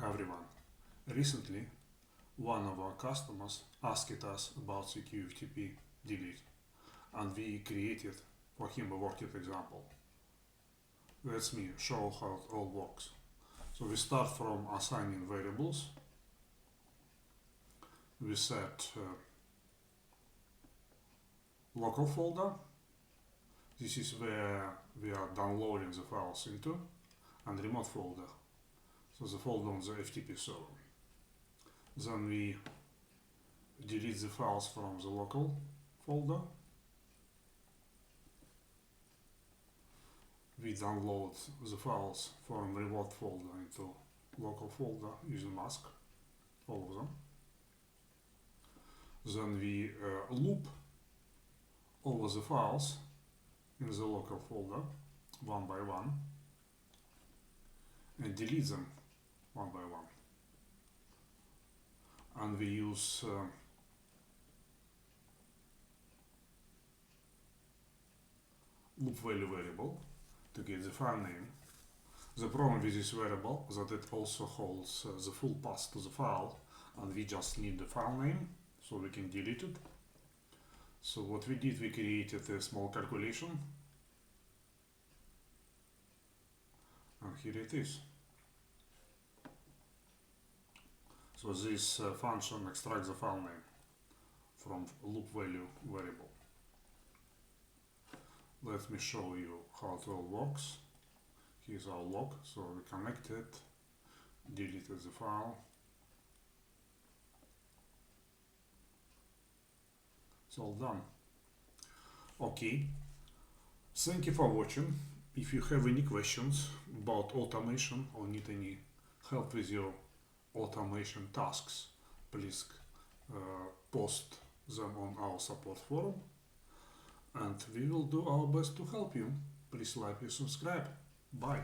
Hi everyone. Recently, one of our customers asked us about secure FTP delete, and we created for him a working example. Let me show how it all works. So we start from assigning variables. We set local folder. This is where we are downloading the files into, and remote folder. So the folder on the FTP server. Then we delete the files from the local folder. We download the files from remote folder into local folder using mask, all of them. Then we loop over the files in the local folder one by one and delete them one by one. And we use loop value variable to get the file name. The problem with this variable is that it also holds the full path to the file, and we just need the file name so we can delete it. So what we did, we created a small calculation, and here it is. So this function extracts the file name from loop value variable. Let me show you how it all works. Here's our log, so we connected, deleted the file. It's all done. Okay, thank you for watching. If you have any questions about automation or need any help with your automation tasks, please post them on our support forum, and we will do our best to help you. Please like and subscribe. Bye.